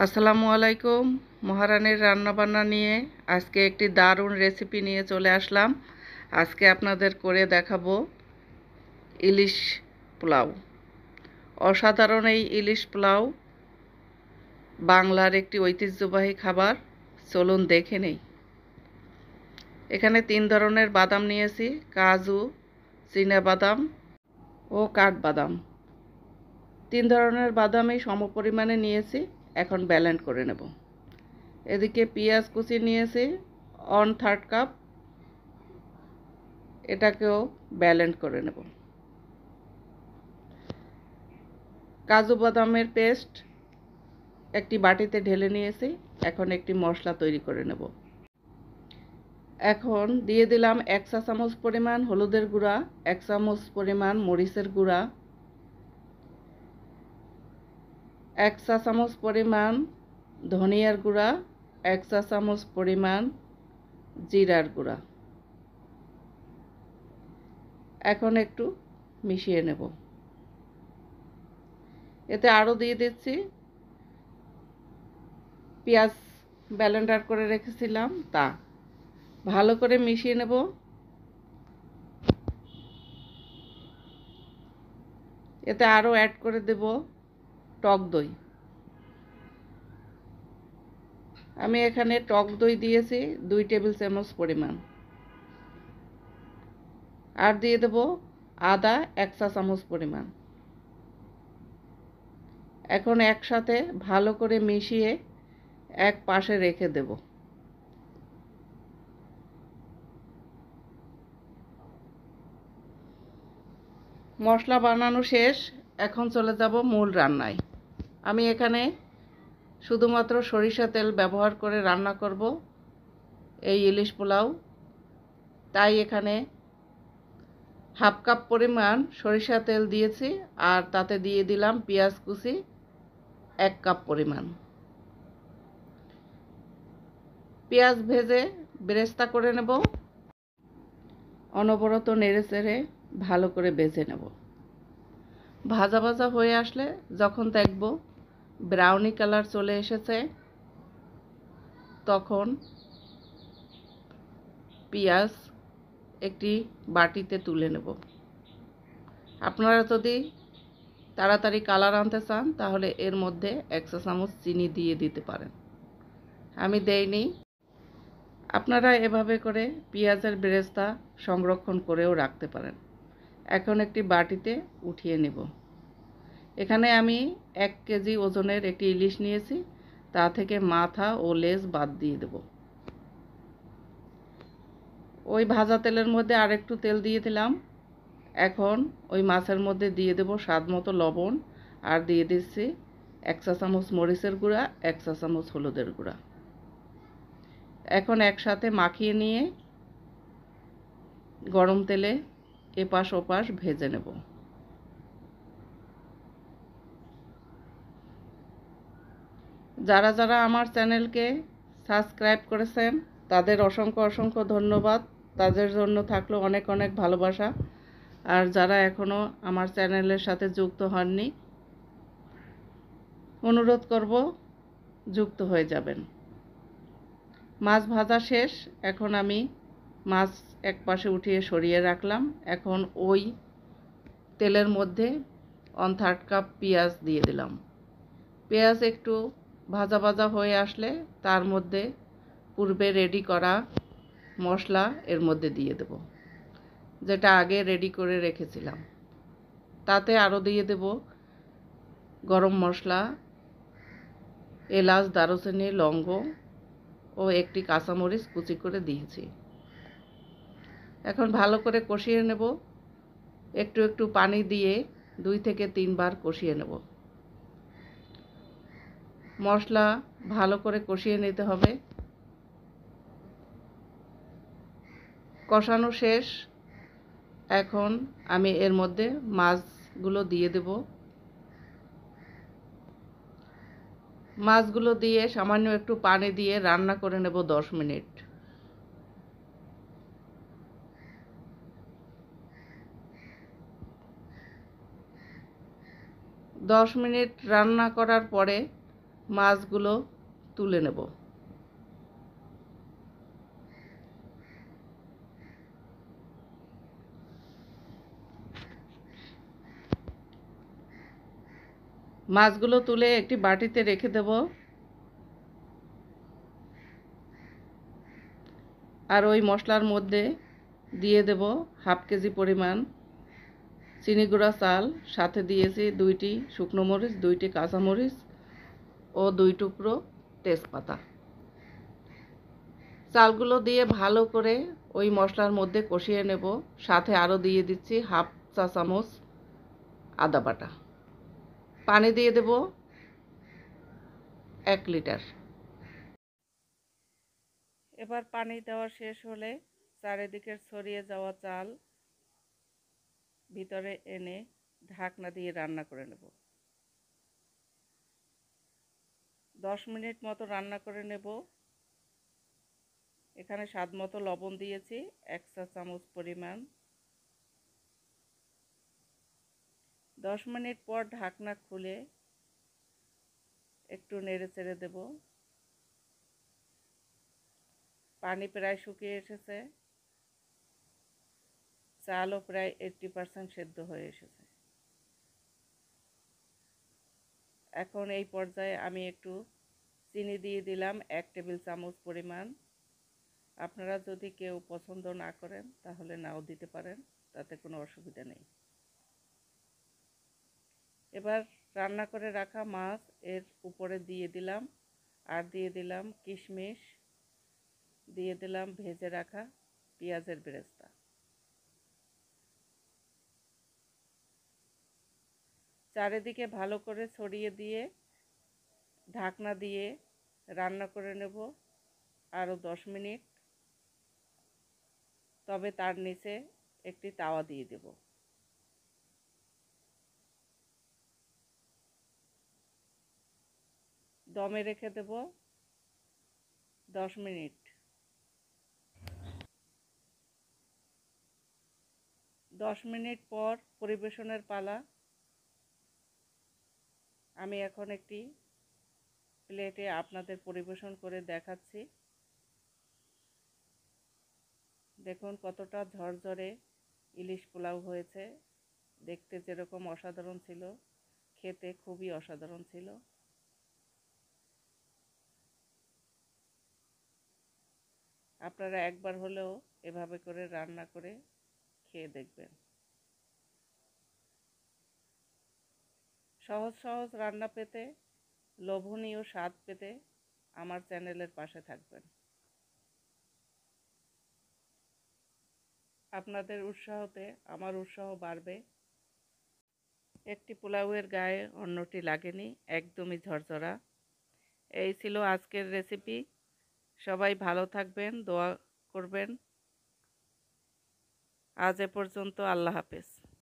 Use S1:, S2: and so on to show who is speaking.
S1: আসসালামু আলাইকুম। মহারানীর রান্নাবান্না নিয়ে আজকে একটি দারুণ রেসিপি নিয়ে চলে আসলাম। আজকে আপনাদের করে দেখাবো ইলিশ পোলাও। অসাধারণ এই ইলিশ পোলাও বাংলার একটি ঐতিহ্যবাহী খাবার। চলুন দেখে নেই। এখানে 3 ধরনের বাদাম নিয়েছি: কাজু, চীনাবাদাম ও কাঠবাদাম। 3 ধরনের বাদামই সমপরিমাণে নিয়েছি। এখন ব্লেন্ড করে নেব। এদিকে পেঁয়াজ কুচি নিয়েছি 1/3 কাপ, এটাকেও ব্লেন্ড করে নেব। কাজু বাদামের পেস্ট একটি বাটিতে ঢেলে নিয়েছি। এখন একটি মশলা তৈরি করে নেব। এখন দিয়ে দিলাম 1 চা চামচ পরিমাণ হলুদের গুঁড়া, 1 চামচ পরিমাণ মরিচের গুঁড়া, 1 চা চামচ পরিমাণ ধনিয়ার গুঁড়া, 1 চা চামচ পরিমাণ জিরার গুঁড়া। এখন একটু মিশিয়ে নেব। এতে আরও দিয়ে দিচ্ছি পেঁয়াজ ব্লেন্ডার করে রেখেছিলাম তা। ভালো করে মিশিয়ে নেব। এতে আরও অ্যাড করে দেব টক দই। আমি এখানে টক দই দিয়েছি 2 টেবিল চামচ পরিমাণ। আর দিয়ে দেব আদা 1 চা চামচ পরিমাণ। এখন একসাথে ভালো করে মিশিয়ে এক পাশে রেখে দেব। মশলা বানানো শেষ। এখন চলে যাব মূল রান্নায়। আমি এখানে শুধুমাত্র সরিষা তেল ব্যবহার করে রান্না করব এই ইলিশ পোলাও। তাই এখানে 1/2 কাপ পরিমাণ সরিষা তেল দিয়েছি, আর তাতে দিয়ে দিলাম পেঁয়াজ কুচি 1 কাপ পরিমাণ। পেঁয়াজ ভেজে বেরেস্তা করে নেব। অনবরত নেড়ে চেড়ে ভালো করে ভেজে নেব। ভাজা ভাজা হয়ে আসলে যখন দেখব ব্রাউনি কালার চলে এসেছে, তখন পেঁয়াজ একটি বাটিতে তুলে নেব। আপনারা যদি তাড়াতাড়ি কালার আনতে চান তাহলে এর মধ্যে 1 চা চামচ চিনি দিয়ে দিতে পারেন। আমি দেইনি। আপনারা এভাবে করে পেঁয়াজের বেরেস্তা সংরক্ষণ করেও রাখতে পারেন। এখন একটি বাটিতে উঠিয়ে নেব। এখানে আমি 1 কেজি ওজনের একটি ইলিশ নিয়েছি। তা থেকে মাথা ও লেজ বাদ দিয়ে দেব। ওই ভাজা তেলের মধ্যে আরেকটু তেল দিয়ে দিলাম। এখন ওই মাছের মধ্যে দিয়ে দেব স্বাদমতো লবণ, আর দিয়ে দিচ্ছি 1 চা চামচ মরিচের গুঁড়া, 1 চা চামচ হলুদের গুঁড়া। এখন একসাথে মাখিয়ে নিয়ে গরম তেলে এপাশ ওপাশ ভেজে নেব। যারা যারা আমার চ্যানেলকে সাবস্ক্রাইব করেছেন তাদের অসংখ্য অসংখ্য ধন্যবাদ। তাদের জন্য থাকলো অনেক অনেক ভালোবাসা। আর যারা এখনও আমার চ্যানেলের সাথে যুক্ত হননি, অনুরোধ করব যুক্ত হয়ে যাবেন। মাছ ভাজা শেষ। এখন আমি মাছ এক পাশে উঠিয়ে সরিয়ে রাখলাম। এখন ওই তেলের মধ্যে 1/3 কাপ পেঁয়াজ দিয়ে দিলাম। পেঁয়াজ একটু ভাজা ভাজা হয়ে আসলে তার মধ্যে পূর্বে রেডি করা মশলা এর মধ্যে দিয়ে দেব, যেটা আগে রেডি করে রেখেছিলাম। তাতে আরও দিয়ে দেব গরম মশলা, এলাচ, দারুচিনি, লবঙ্গ ও একটি কাঁচামরিচ কুচি করে দিয়েছি। এখন ভালো করে কষিয়ে নেব। একটু একটু পানি দিয়ে 2 থেকে 3 বার কষিয়ে নেব। মশলা ভালো করে কষিয়ে নিতে হবে। কষানো শেষ। এখন আমি এর মধ্যে মাছগুলো দিয়ে দেব। মাছগুলো দিয়ে সামান্য একটু পানি দিয়ে রান্না করে নেব 10 মিনিট। 10 মিনিট রান্না করার পরে মাছগুলো তুলে নেব। মাছগুলো তুলে একটি বাটিতে রেখে দেব। আর ওই মশলার মধ্যে দিয়ে দেব হাফ কেজি পরিমাণ চিনি গুঁড়া চাল, সাথে দিয়েছি 2টি শুকনো মরিচ, 2টি কাঁচামরিচ ও 2 টুকরো তেজপাতা। চালগুলো দিয়ে ভালো করে ওই মশলার মধ্যে কষিয়ে নেব। সাথে আরও দিয়ে দিচ্ছি হাফ চা চামচ আদা বাটা। পানি দিয়ে দেব 1 লিটার। এবার পানি দেওয়া শেষ হলে চারিদিকে ছড়িয়ে যাওয়া চাল ভিতরে এনে ঢাকনা দিয়ে রান্না করে নেব। 10 মিনিট মতো রান্না করে নেব। এখানে স্বাদ মতো লবণ দিয়েছি 1 চা চামচ পরিমাণ। 10 মিনিট পর ঢাকনা খুলে একটু নেড়ে চেড়ে দেব। পানি প্রায় শুকিয়ে এসেছে, চালও প্রায় 80% সেদ্ধ হয়ে এসেছে। এখন এই পর্যায়ে আমি একটু চিনি দিয়ে দিলাম 1 টেবিল চামচ পরিমাণ। আপনারা যদি কেউ পছন্দ না করেন তাহলে নাও দিতে পারেন, তাতে কোনো অসুবিধা নেই। এবার রান্না করে রাখা মাছ এর উপরে দিয়ে দিলাম, আর দিয়ে দিলাম কিশমিশ, দিয়ে দিলাম ভেজে রাখা পেঁয়াজের বেরেস্তা। চারিদিকে ভালো করে ছড়িয়ে দিয়ে ঢাকনা দিয়ে রান্না করে নেব আরও 10 মিনিট। তবে তার নিচে একটি তাওয়া দিয়ে দেব। দমে রেখে দেব 10 মিনিট। 10 মিনিট পর পরিবেশনের পালা। আমি এখন একটি প্লেটে আপনাদের পরিবেশন করে দেখাচ্ছি। দেখুন কতটা ঝরঝরে ইলিশ পোলাও হয়েছে। দেখতে যেরকম অসাধারণ ছিল, খেতে খুবই অসাধারণ ছিল। আপনারা একবার হলেও এভাবে করে রান্না করে খেয়ে দেখবেন। সহজ সহজ রান্না পেতে, লোভনীয় স্বাদ পেতে আমার চ্যানেলের পাশে থাকবেন। আপনাদের উৎসাহতে আমার উৎসাহ বাড়বে। একটি পোলাওয়ের গায়ে অন্যটি লাগেনি, একদমই ঝরঝরা। এই ছিল আজকের রেসিপি। সবাই ভালো থাকবেন, দোয়া করবেন। আজ এ পর্যন্ত, আল্লাহ হাফেজ।